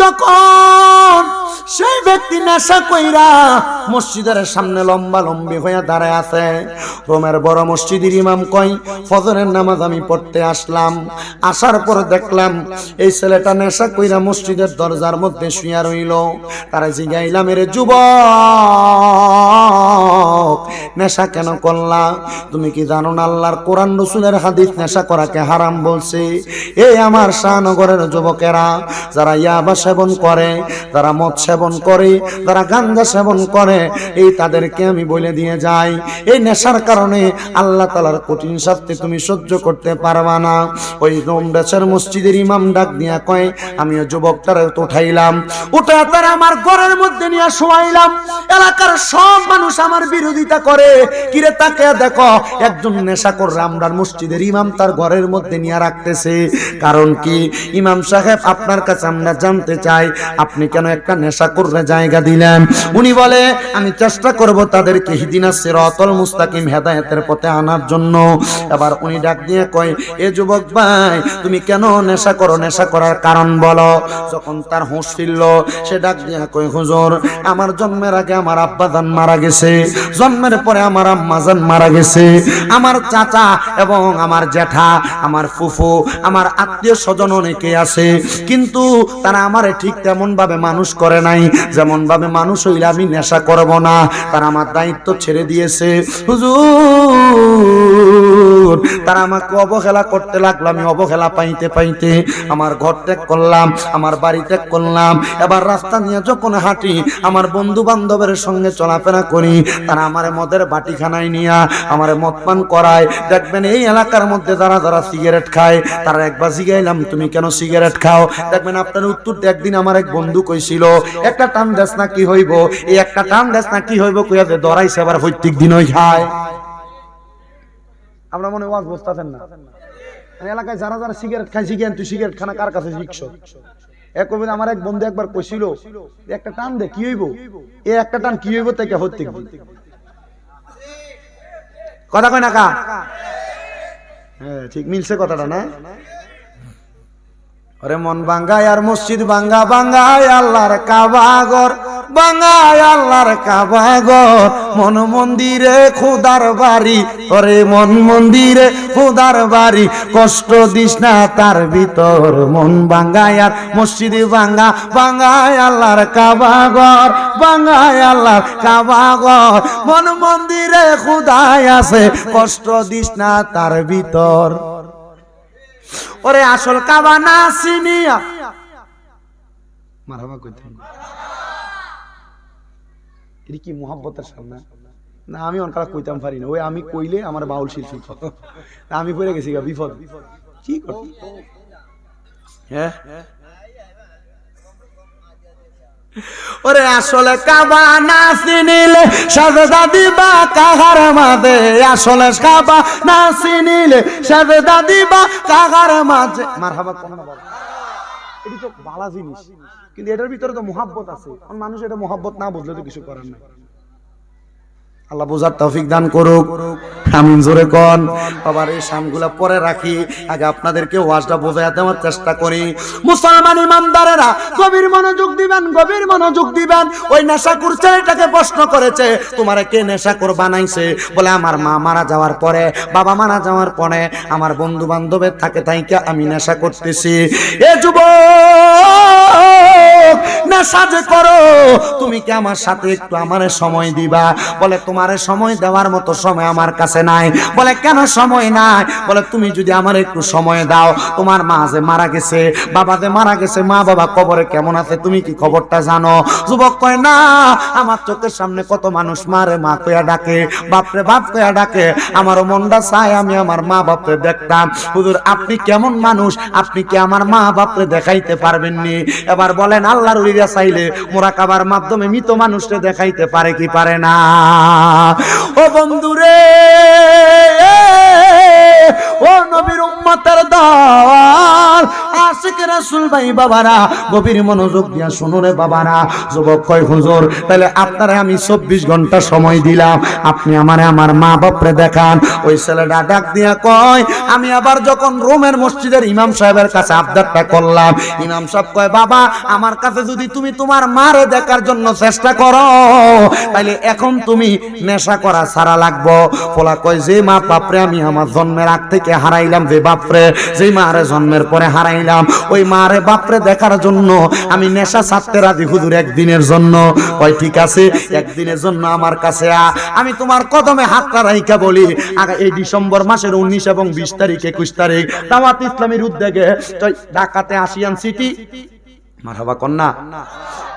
Speaker 1: যখন সেই ব্যক্তি নেশা কইরা মসজিদের সামনে লম্বা লম্বি হইয়া দাঁড়ায় আছে, রোমের বড় মসজিদের ইমাম কই ফজরের নামাজ আমি পড়তে আসলাম, আসার পর দেখলাম এই ছেলেটা নেশা কইরা মসজিদের দরজার মধ্যে শুইয়া রইল। তারা জিগাইলাম, এর যুবক নেশা কেন করলা? তুমি কি জানো না আল্লাহর কোরআন রাসূলের হাদিস নেশা করাকে হারাম বলছে? এই আমার শাহনগরের যুবকেরা যারা ইয়াবা সেবন করে, যারা মদ সেবন করে, যারা গাঁজা সেবন করে, এই তাদেরকে আমি বলে দিয়ে যাই, এই নেশার কারণে আল্লাহ তাআলার কঠিন শাস্তি তুমি সহ্য করতে পারবা না। ওই রোম দেশের মসজিদের ইমাম ডাক দিয়া কয়, আমি ওই যুবকটারে উঠাইলাম, উঠে তারা আমার ঘরের মধ্যে নিয়ে শোয়াইলাম। এলাকার সব মানুষ আমার বিরোধিতা করে, কিরে তাকে দেখো একজন নেশাখোর আমরার মসজিদের ইমাম তার ঘরের মধ্যে নিয়ে রাখতেছে। কারণ কি ইমাম সাহেব আপনার কাছে আমরা জানতে চাই আপনি কেন একটা নেশাখোররে জায়গা দিলেন? উনি বলে আমি চেষ্টা করব তাদেরকে ইহদিনাস সিরাতাল মুস্তাকিম হেদায়েতের পথে আনার জন্য। এবার উনি ডাক দিয়ে কয়, এ যুবক ভাই তুমি কেন নেশা করো, নেশা করার কারণ বলো। যখন তার হুঁশ ফিরল সে ডাক দিয়ে কয়, হুজুর আমার জন্মের আগে আমার আব্বা জান মারা গেছে, জন্মের পরে আমার আম্মা জান মারা গেছে, আমার চাচা এবং আমার জেঠা, আমার ফুফু, আমার আত্মীয় স্বজন অনেকে আছে, কিন্তু তারা আমারে ঠিক তেমন ভাবে মানুষ করে নাই যেমন ভাবে মানুষ হইলে আমি নেশা করব না। তারা আমার দায়িত্ব ছেড়ে দিয়েছে হুজুর, তারা আমাকে অবহেলা করতে লাগলো। আমি অবহেলা পাইতে পাইতে আমার ঘর ত্যাগ করলাম, আমার বাড়ি ত্যাগ করলাম। এবার রাস্তা নিয়ে যখন হাঁটি, আমার বন্ধু বান্ধবের সঙ্গে চলাফেরা করি, তারা আমারে মদের বাটিখানায় নিয়ে আমারে মদ পান করায়। দেখবেন এই এলাকার মধ্যে যারা যারা সিগারেট খায় তারা একবার জিগাইলাম তুমি কেন সিগারেট খাও? দেখবেন আপনার উত্তর একদিন আমার এক বন্ধু কইছিল, একটা টান দেশ না কি হইব, এই একটা টান দেশ না কি হইব কইয়া যে দরাইছে আবার প্রত্যেক দিন ওই খায়। আমরা মনে ওয়াজ বুঝতেছেন না, এলাকায় যারা যারা সিগারেট খায় জিজ্ঞেন তুই সিগারেট খানা কার কাছে শিখছ? এক কবি আমার এক বন্ধু একবার কইছিল একটা টান দে কি হইব, এই একটা টান কি হইব তাকে প্রত্যেক দিন। কথা কয় না কা? হ্যাঁ ঠিক মিলছে কথাটা না? আরে মন বাঙ্গায় আর মসজিদ বাঙ্গা, বাঙ্গায় আল্লাহর কাবা ঘর, বাঙ্গায় আল্লাহর কাবা ঘর, মন মন্দিরে খোদার বাড়ি, ওরে মন মন্দিরে খোদার বাড়ি, কষ্ট দিস না তার ভিতর, মন বাঙ্গায় আর মসজিদ বাঙ্গা, বাঙ্গায় আল্লাহর কাবা ঘর, বাঙ্গায় আল্লাহর কাবা ঘর, মন মন্দিরে খোদায় আছে, কষ্ট দিস না তার ভিতর। ওরে আসল কাবা না চিনিয়া মারহাবা কইতে, এটা কি মুহাব্বতের সামনে না? আমি অনকারা কইতাম পারি না, ওই আমি কইলে আমার বাউল শিল্পী আমি পড়ে গেছি গা বিপদ। কি করতে হ্যাঁ? ওরে আসলে কাবা না চিনিলে সাজদা দিবা কাহার মাঝে, আসলে কাবা না চিনিলে সাজদা দিবা কাহার মাঝে। মারহাবা কোন না বাবা, এটা তো ভালো জিনিস, কিন্তু এটার ভিতরে তো মুহাব্বত আছে। মানুষ এটা মুহাব্বত না বুঝলে তো কিছু করার নাই। আল্লাহ বুঝার তৌফিক দান করুক। আমিন জোরে কোন। বাবার এই শামগুলা পরে রাখি, আগে আপনাদেরকে ওয়াজটা বোঝাতে দেওয়ার চেষ্টা করি। মুসলমান ইমানদারেরা গভীর মনোযোগ দিবেন, গভীর মনোযোগ দিবেন। ওই নেশাখোর ছেলেটাকে প্রশ্ন করেছে, তোমারে কে নেশাখোর বানাইছে? বলে আমার মা মারা যাওয়ার পরে, বাবা মারা যাওয়ার পরে আমার বন্ধু বান্ধবের থাকে তাইকে আমি নেশা করতেছি। এ যুবক, নেশা যে করো, তুমি কি আমার সাথে একটু আমারে সময় দিবা? বলে তোমারে সময় দেওয়ার মতো সময় আমার কাছে নাই। বলে কেন সময় নাই? বলে তুমি যদি আমার একটু সময় দাও, তোমার মা যে মারা গেছে, বাবা যে মারা গেছে, মা বাবা কবরে কেমন আছে তুমি কি খবরটা জানো? যুবক কয় না, আমার চোখের সামনে কত মানুষ মারে মা কইয়া ডাকে, বাপরে বাপ কইয়া ডাকে, আমারও মনটা চায় আমি আমার মা বাপরে দেখতাম। হুজুর আপনি কেমন মানুষ, আপনি কি আমার মা বাপরে দেখাইতে পারবেননি? এবার বলেন আল্লাহর ওলিরা চাইলে মুরাকাবার মাধ্যমে মৃত মানুষকে দেখাইতে পারে কি পারে না? ও বন্ধুরে, ও নবীর উম্মতের দল, আশিক রাসূল ভাই বাবারা, গভীর মনোযোগ দিয়া শুনো রে বাবারা। যুবক কয় হুজুর তাহলে আপনারে আমি 24 ঘন্টা সময় দিলাম, আপনি আমারে আমার মা বাপরে দেখান। ওই ছেলেটা ডাক দিয়া কয়, আমি আবার যখন রোমের মসজিদের ইমাম সাহেবের কাছে আবদারটা করলাম, ইমাম সাহেব কয় বাবা আমার কাছে যদি তুমি তোমার মারে দেখার জন্য চেষ্টা করো, তাহলে এখন তুমি নেশা করা ছাড়া লাগবো। পোলা কয় যে মা বাপরে আমি আমার জন্মের আগ থেকে হারাইলাম, যে বাপরে যে মারে জন্মের পরে হারাইলাম, ওই মারে বাপরে দেখার জন্য আমি নেশা ছাড়তে রাজি হুজুর একদিনের জন্য। কয় ঠিক আছে, একদিনের জন্য আমার কাছে আমি তোমার কদমে হাতটা রাইখা বলি, এই ডিসেম্বর মাসের 19 এবং 20 তারিখ 21 তারিখ দাওয়াত ইসলামীর উদ্যোগে ঢাকাতে আসিয়ান সিটি, মারহাবা কন্যা,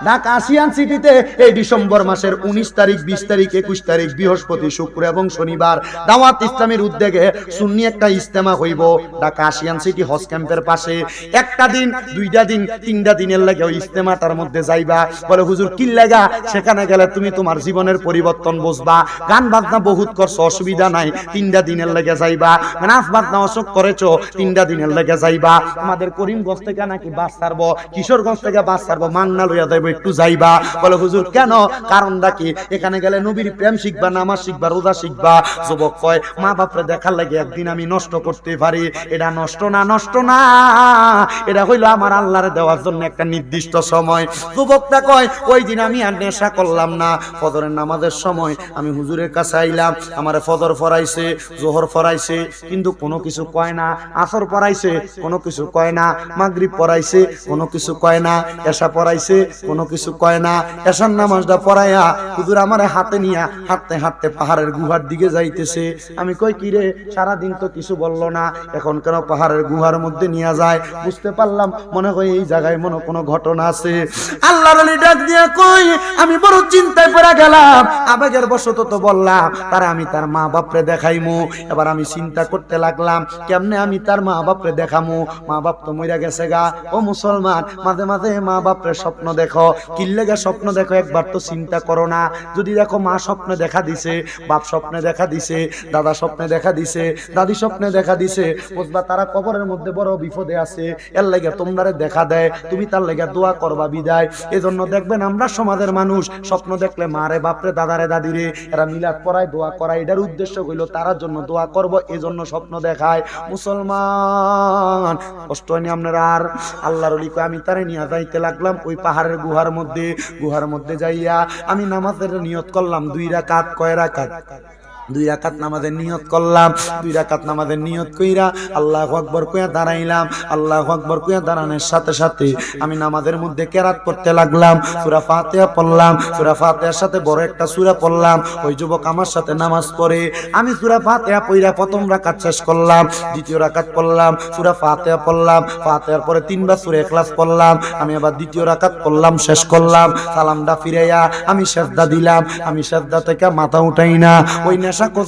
Speaker 1: ঢাকা আসিয়ান সিটিতে এই ডিসেম্বর মাসের 19 তারিখ 20 তারিখ 21 তারিখ বৃহস্পতি শুক্র এবং শনিবার দাওয়াত ইসলামীর উদ্যোগে সুন্নি একটা ইজতেমা হইব ঢাকা আসিয়ান সিটি হজ ক্যাম্পের পাশে। একটা দিন, দুইটা দিন, তিনটা দিনের লাগে ওই ইজতেমাটার মধ্যে যাইবা। বলে হুজুর কি লাগা? সেখানে গেলে তুমি তোমার জীবনের পরিবর্তন বুঝবা। গান বাজনা বহুত করছো, অসুবিধা নাই, তিনটা দিনের লাগে যাইবা। নাচ বাজনা অসুখ করেছো, তিনটা দিনের লাগে যাইবা। আমাদের করিমগঞ্জ থেকে নাকি বাস ছাড়বো, কিশোরগঞ্জ থেকে বাস ছাড়বো, মান্না লইয়া যাইব, একটু যাইবা। বলে হুজুর কেন? কারণটা কি? এখানে গেলে নবীর প্রেম শিখবা, নামাজ শিখবা, রোজা শিখবা। যুবক কয় মা বাপরে দেখার লাগে একদিন আমি নষ্ট করতে পারি, এটা নষ্ট না, নষ্ট না, এটা হইলো আমার আল্লাহরে দেওয়ার জন্য একটা নির্দিষ্ট সময়। যুবকটা কয় ওই দিন আমি আর নেশা করলাম না, ফজরের নামাজের সময় আমি হুজুরের কাছে আইলাম, আমারে ফজর পড়াইছে, জোহর পড়াইছে, কিন্তু কোনো কিছু কয় না, আসর পড়াইছে, কোনো কিছু কয় না, মাগরিব পড়াইছে, কোনো কিছু কয় না, এশা পড়াইছে, কোনো কিছু কয় না। এশার নামাজটা পড়াইয়া হুজুর আমারে হাতে নিয়া হাঁটতে হাঁটতে পাহাড়ের গুহার দিকে যাইতেছে। আমি কই কি রে, সারাদিন তো কিছু বললো না, এখন কেন পাহাড়ের গুহার মধ্যে নিয়ে যায়? বুঝতে পারলাম মনে হয় এই জায়গায় মনে কোনো ঘটনা আছে। আল্লাহর ওলি ডাক দিয়া কই আমি বড় চিন্তায় পড়ে গেলাম, আবেগের বশত তো বললাম তার আমি তার মা বাপরে দেখাইমু। এবার আমি চিন্তা করতে লাগলাম কেমনে আমি তার মা বাপরে দেখামু, মা বাপ তো মইরা গেছে গা। ও মুসলমান, মাঝে মাঝে মা বাপরে স্বপ্ন দেখো, কিল্লেগে স্বপ্ন দেখো, একবার তো চিন্তা করো না। যদি দেখো মা স্বপ্নে দেখা দিছে, বাপ স্বপ্নে দেখা দিছে, দাদা স্বপ্নে দেখা দিছে, দাদি স্বপ্নে দেখা দিছে, বুঝবা তারা কবরের মধ্যে বড় বিপদে আছে, এর লাগে তোমরারে দেখা দেয়, তুমি তার লাগে দোয়া করবা বিদায়। এজন্য দেখবেন আমরা সমাজের মানুষ স্বপ্ন দেখলে মারে বাপরে দাদারে দাদিরে এরা মিলাদ পড়ায়, দোয়া করায়, এটার উদ্দেশ্য হইল তার জন্য দোয়া করব, এজন্য স্বপ্ন দেখায়। মুসলমান কষ্ট হয়নি আপনারা? আর আল্লাহর ওলি কয় আমি তারে নিয়ে যাইতে লাগলাম ওই পাহাড়ের গুহার মধ্যে। গুহার মধ্যে যাইয়া আমি নামাজের নিয়ত করলাম 2 রাকাত। কয় রাকাত? 2 রাকাত নামাজের নিয়ত করলাম। 2 রাকাত নামাজের নিয়ত কইরা আল্লাহু আকবার কইয়া দাঁড়াইলাম। আল্লাহু আকবার কইয়া দাঁড়ানোর সাথে সাথে আমি নামাজের মধ্যে কেরাত পড়তে লাগলাম, সূরা ফাতিহা পড়লাম। সূরা ফাতিহার সাথে বড় একটা সূরা পড়লাম। ওই যুবক আমার সাথে নামাজ পড়ে, আমি সূরা ফাতিহা পড়া প্রথম রাকাত শেষ করলাম, দ্বিতীয় রাকাত পড়লাম, সূরা ফাতিহা পড়লাম, ফাতিহার পরে 3 বার সূরা ইখলাস পড়লাম, আমি আবার দ্বিতীয় রাকাত পড়লাম, শেষ করলাম। সালামটা ফিরাইয়া আমি সিজদা দিলাম। আমি সিজদা থেকে মাথা উঠাই না। ওই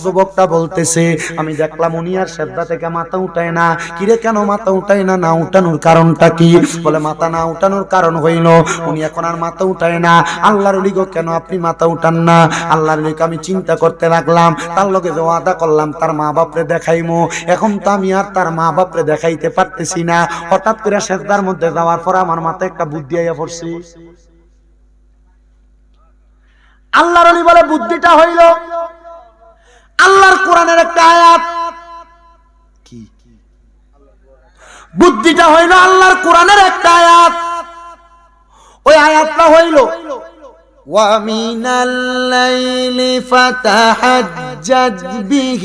Speaker 1: যুবকটা বলতেছে আমি দেখলাম উনি আর সিজদা থেকে মাথা উঠায় না। কিরে কেন মাথা উঠায় না? না উঠানোর কারণটা কি? বলে মাথা না উঠানোর কারণ হইল উনি এখন আর মাথা উঠায় না। আল্লাহর ওলি গো কেন আপনি মাথা উঠান না? আল্লাহর ওলিকে আমি চিন্তা করতে লাগলাম, তার লগে যে ওয়াদা করলাম তার মা বাপরে দেখাইমু, এখন তো আমি আর তার মা বাপরে দেখাইতে পারতেছি না। হঠাৎ করে সিজদার মধ্যে যাওয়ার পর আমার মাথায় একটা বুদ্ধি আইয়া পড়ছে। আল্লাহর ওলি বলে বুদ্ধিটা হইল আল্লাহর কোরআনের একটা আয়াত। কি বুদ্ধিটা হইল আল্লাহর কোরআনের একটা আয়াত। ওই আয়াতটা হইল وَمِنَ اللَّيْلِ فَتَهَجَّدْ بِهِ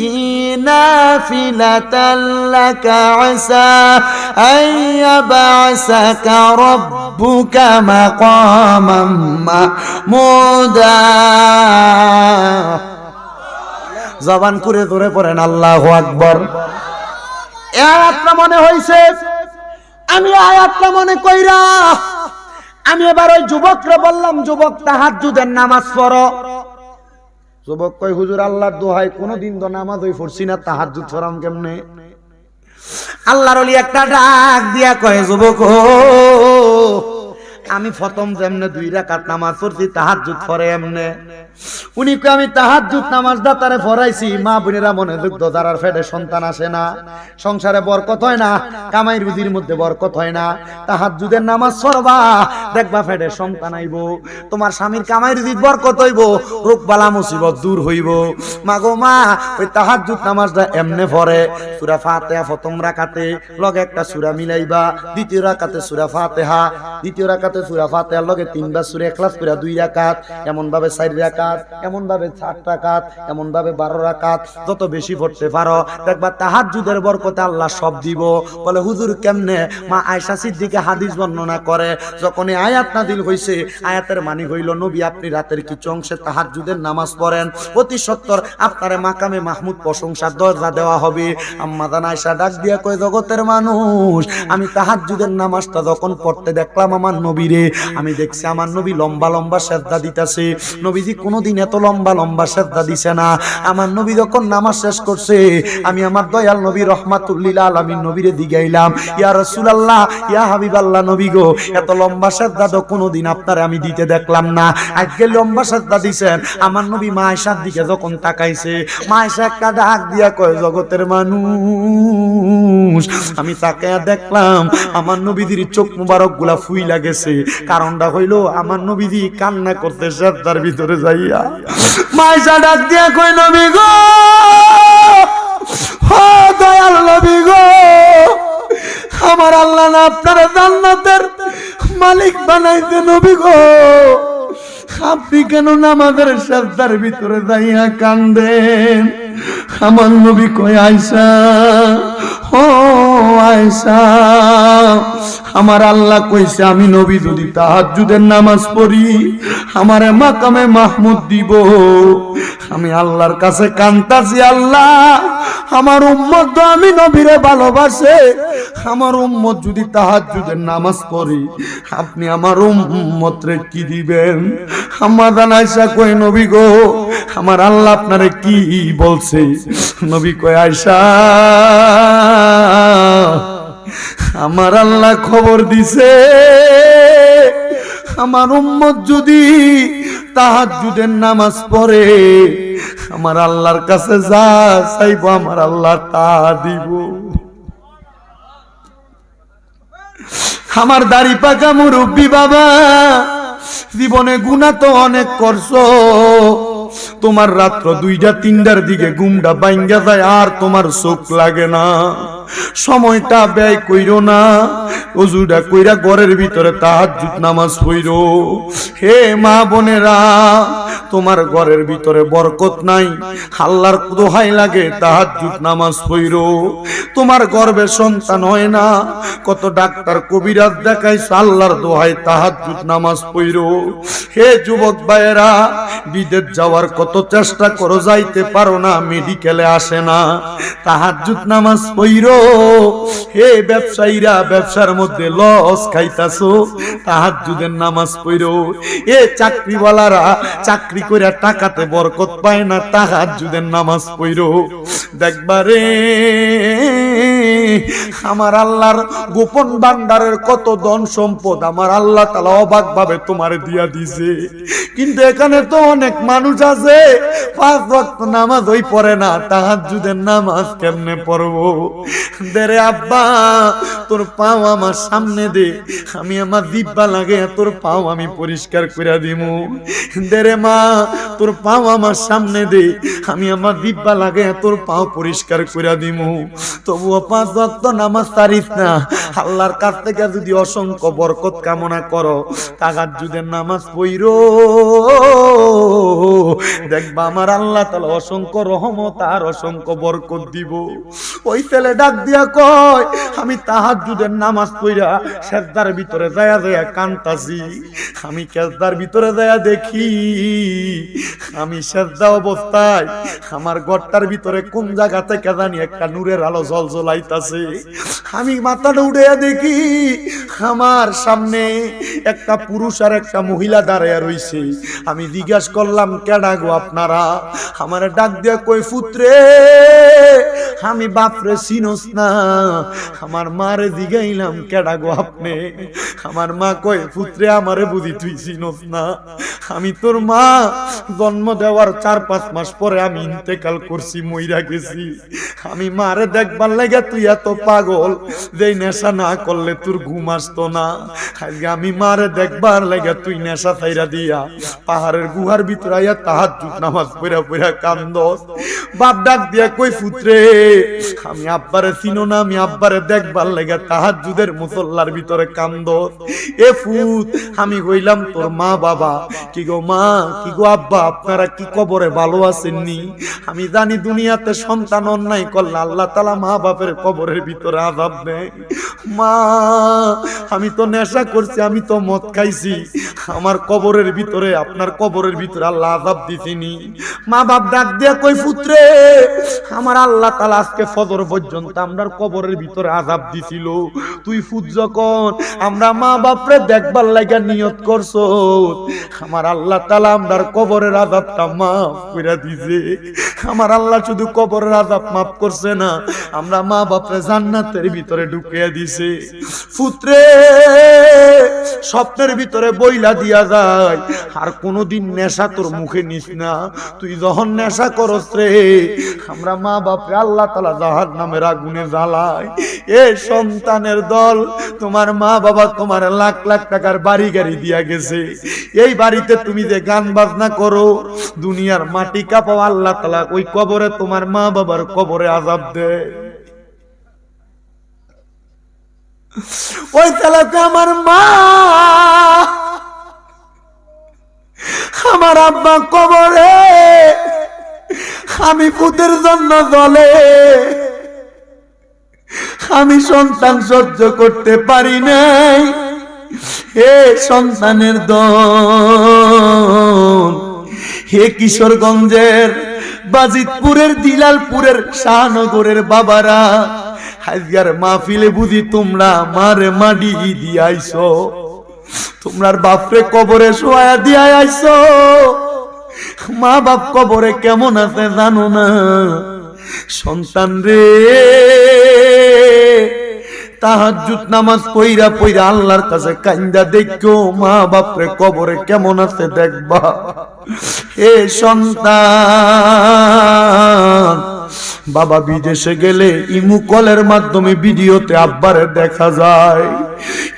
Speaker 1: نَافِلَةً لَكَ عَسَى أَن يَبْعَثَكَ رَبُّكَ مَقَامًا مَحْمُودًا। জবান করে ধরে পড়েন আল্লাহু আকবার। এই আয়াতটা মনে হইছে, আমি আয়াতটা মনে কইরা আমি এবার ওই যুবকরা বললাম, যুবক তাহাজ্জুদের নামাজ পড়ো। যুবক কই হুজুর আল্লাহর দোহাই কোনদিন তো নামাজ ওই পড়ছি না, তাহাজ্জুদ পড়াম কেমনে? আল্লাহর ওলি একটা ডাক দিয়া কয়, যুবক আমি প্রথম যেমনে 2 রাকাত নামাজ পড়ছি তাহাজ্জুদ পড়ে এমনে। উনি কয় আমি তাহাজ্জুদ নামাজটা তারে পড়াইছি, মা বোনেরা মনে যুদ্ধ যারার পেটে সন্তান আসে না, সংসারে বরকত হয় না, কামাই রুজির মধ্যে বরকত হয় না, তাহাজ্জুদের নামাজ পড়বা দেখবা পেটে সন্তান আইবো, তোমার স্বামীর কামাই রুজির বরকত হইব, রোগ বালা মুসিবত দূর হইব। মা গো মা, ওই তাহাজ্জুদ নামাজটা এমনে পড়ে, সূরা ফাতিহা প্রথম রাকাতে লগে একটা সূরা মিলাইবা, দ্বিতীয় রাকাতে সূরা ফাতিহা, দ্বিতীয় রাকাতে সূরা ফাতিহার লগে 3 বার সূরা ইখলাস করে 2 রাকাত, এমন ভাবে 4 রাকাত, এমন ভাবে 8 রাকাত, এমন ভাবে 12 রাকাত, যত বেশি পড়তে পারো দেখবা তাহাজ্জুদের বরকতে আল্লাহ সব দিব। বলে হুজুর কেমনে? মা আয়েশা সিদ্দিকা হাদিস বর্ণনা করে, যখন এই আয়াত নাযিল হইছে, আয়াতের মানে হইল নবী আপনি রাতের কিছু অংশে তাহাজ্জুদের নামাজ পড়েন, অতি সত্বর আপনারে মাকামে মাহমুদ প্রশংসার দরজা দেওয়া হবে। আম্মা জান আয়েশা ডাক দিয়া কয়, জগতের মানুষ, আমি তাহাজ্জুদের নামাজটা যখন পড়তে দেখলাম আমার নবীরে, আমি দেখছি আমার নবী লম্বা লম্বা সিজদা দিতেছে। নবীজি কোনোদিন এত লম্বা লম্বা সিজদা দিছে না। আমার নবী যখন নামাজ শেষ করছে, আমি আমার দয়াল নবী রহমাতুল্লিল আলামিন নবীরে দিগাইলাম, ইয়া রাসূলুল্লাহ, ইয়া হাবিবাল্লাহ নবী গো, এত লম্বা সিজদা তো কোনোদিন আপনারে আমি দিতে দেখলাম না, আজকে লম্বা সিজদা দিছেন। আমার নবী মা আয়েশার দিকে যখন তাকাইছে, মা আয়েশা একটা ডাক দিয়া কয়, জগতের মানুষ, আমি তাকায়া দেখলাম আমার নবীজির চোখ মুবারক গুলা ফুইলা গেছে। কারণটা হইল আমার নবীজি কান্না করতে সিজদার ভিতরে যাইয়া। মা আয়েশা ডাক দিয়া কয়, নবী গো, ও দয়াল নবী গো, আমার আল্লাহ না আপনার জান্নাতের মালিক বানাইতে, নবী গো আপনি কেন নামাজের সিজদার ভিতরে যাইয়া কান্দেন? আমার নবী কয়, আয়েশা, ও আয়েশা, আমার আল্লাহ কইছে আমি নবী যদি তাহাজ্জুদের নামাজ পড়ি আমারে মাকামে মাহমুদ দিব। আমি আল্লাহর কাছে কান্তাছি, আল্লাহ আমার উম্মত তো আমি নবীরে ভালোবাসে, আমার উম্মত যদি তাহাজ্জুদের নামাজ পড়ি আপনি আমার উম্মতরে কি দিবেন? আম্মা জান আয়েশা কয়, নবী গো, আমার আল্লাহ আপনারে কি বলছে? নবী কয়, আয়েশা, আমার আল্লাহ খবর দিছে আমার উম্মত যদি তাহাজ্জুদের নামাজ পড়ে আমার আল্লাহর কাছে যা চাইবো আমার আল্লাহ তা দিব। আমার দাড়ি পাকা মুরব্বি বাবা, জীবনে গুনাহ তো অনেক করছো, তোমার রাত্র 2টা-3টার দিকে ঘুমটা ভাঙ্গা যায় আর তোমার চোখ লাগে না, সময়টা ব্যয় কইরো না, ওযুটা কইরা ঘরের ভিতরে তাহাজ্জুদ নামাজ পড়ো। হে মা বোনেরা, তোমার ঘরের ভিতরে বরকত নাই, আল্লাহর দোহাই লাগে তাহাজ্জুদ নামাজ পড়ো। তোমার গর্ভে সন্তান হয় না, কত ডাক্তার কবিরাজ দেখাইছ, আল্লাহর দোহাই তাহাজ্জুদ নামাজ পড়ো। হে যুবক ভাইয়েরা, বিদেশ যাওয়ার কত চেষ্টা করো, যাইতে পারো না, মেডিকেলে আসে না, তাহাজ্জুদ নামাজ পড়ো। হে ব্যবসায়ীরা, ব্যবসার মধ্যে লস খাইতাছো, তাহাজ্জুদের নামাজ পড়ো। এ চাকরিওয়ালারা, চাকরি করে টাকাতে বরকত পায় না, তাহাজ্জুদের নামাজ পড়ো। দেখবারে আমার আল্লাহর গোপন ভান্ডারের কত ধন সম্পদ আমার আল্লাহ তাআলা অবাক ভাবে তোমারে দিয়া দিছে, কিন্তু এখানে তো অনেক মানুষ আছে 5 ওয়াক্ত নামাজ ওই পড়ে না, তাহাজ্জুদের নামাজ কেমনে পড়বো? দেরে আব্বা তোর পাও আমার সামনে দে, আমি আমার জিব্বা লাগে তোর পাও আমি পরিষ্কার করে দিমু। দেরে মা তোর পাও আমার সামনে দে, আমি আমার জিব্বা লাগে তোর পাও পরিষ্কার করে দিমু। তবুও 5 ওয়াক্ত নামাজ ছাড়িস না। আল্লাহর কাছ থেকে যদি অসংখ্য বরকত কামনা করো, তাহাজ্জুদের নামাজ পড়ো, দেখবা আমার আল্লাহ তাআলা অসংখ্য রহমত আর অসংখ্য বরকত দিব। ওই ছেলে ডাক দিয়া কয়, আমি তাহাজ্জুদের নামাজ পড়া সেজদার ভিতরে যায়া যায়া কান্তাছি। আমি সেজদার ভিতরে যায়া দেখি, আমি সেজদা অবস্থায় আমার ঘরটার ভিতরে কোন জায়গা থেকে জানি একটা নূরের আলো ঝলঝলাইতাছে। আমি মাথাটা উঠাইয়া দেখি, আমার সামনে একটা পুরুষ আর একটা মহিলা দাঁড়াইয়া রইছে। আমি জিজ্ঞাসা করলাম, কেডা গো আপনারা? আমার ডাক দিয়া কই, পুত্রে আমি বাপরে চিনোস না? আমার মারে জিগাইলাম, কেডা গো আপনি? আমার মা কই, পুত্রে আমারে বুঝি তুই চিনোস না? আমি তোর মা, জন্ম দেওয়ার 4-5 মাস পরে আমি ইন্তেকাল করছি, মইরা গেছি। আমি মারে দেখবার লাগা তুই এত পাগল যে নেশা না করলে তোর ঘুম আসতো না। আজকে আমি মারে দেখবার লাগা তুই নেশা ছাইরা দিয়া পাহাড়ের গুহার ভিতরে আইয়া তাহাজ্জুদ নামাজ পড়া পড়া কান্দস। বাপ ডাক দিয়া কই, পুত্রে আমি আব্বারে চিনো না? আমি আব্বারে দেখবার লাগা তাহাজ্জুদের মুসল্লার ভিতরে কান্দস। এ ফুত, আমি কইলাম তোর মা বাবা কি গো মা, কি গো আব্বা, আপনারা কি কবরে ভালো আছেননি? আমি জানি দুনিয়াতে সন্তান অন্যায় করলে আল্লাহ তাআলা মা বাপের কবরের ভিতরে আযাব দেয়। মা আমি তো নেশা করছি, আমি তো মদ খাইছি, আমার কবরের ভিতরে, আপনার কবরের ভিতরে আল্লাহ আযাব দিছেনি। মা বাপ ডাক দিয়া কই, পুত্রে আমার আল্লাহ তাআলা আজকে ফজর পর্যন্ত আমরার কবরের ভিতরে আযাব দিছিল। তুই ফুট যখন আমরা মা বাপরে দেখবার লাগা নিয়ত করছো, আমার আল্লাহ তাআলা আমরার কবরের আযাবটা মাফ কইরা দিছে। আমার আল্লাহ শুধু কবরের আযাব মাফ করছে না, আমরা মা বাপরে জান্নাতের ভিতরে ঢুকিয়ে দিছে। পুত্রে স্বপ্নের ভিতরে বইলা দিয়া যায়, আর কোনদিন নেশা তোর মুখে নিস না। তুই যখন নেশা করস রে, আমরা মা বাপরে আল্লাহ তাআলা জাহান্নামের আগুনে জ্বালায়। এ সন্তানের দল, তোমার মা বাবা তোমার লাখ লাখ টাকার বাড়ি গাড়ি দিয়া গেছে, এই বাড়িতে তুমি যে গান বাজনা করো, দুনিয়ার মাটি কাঁপাও, আল্লাহ তাআলা ওই কবরে তোমার মা বাবার কবরে আযাব দেয়। ওই ছেলেকে আমার মা, আমার আব্বা কবরে, আমি পুতের জন্য জ্বলে, আমি সন্তান সহ্য করতে পারি নাই। হে সন্তানের দল, হে কিশোরগঞ্জের, বাজিতপুরের, দিলালপুরের, শাহনগরের বাবারা, আজকের মাহফিলে বুঝি তোমরা মারে মাডি দিয়ে আইছো, তোমরার বাপরে কবরে শোয়া দিয়ে আইছো। মা বাপ কবরে কেমন আছে জানো না? সন্তান রে, তাহাজ্জুদ নামাজ পইরা পইরা আল্লাহর কাছে কান্দা দেখো, মা বাপরে কবরে কেমন আছে দেখবা। এ সন্তান, বাবা বিদেশে গেলে ইমু কলের মাধ্যমে ভিডিওতে আব্বারে দেখা যায়,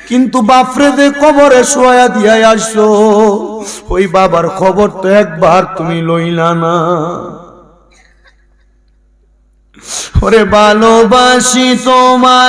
Speaker 1: কিন্তু বাপরে যে কবরে শোয়া দিয়া আসছো, ওই বাবার খবর তো একবার তুমি লইলা না। ওরে ভালোবাসি তোমায়।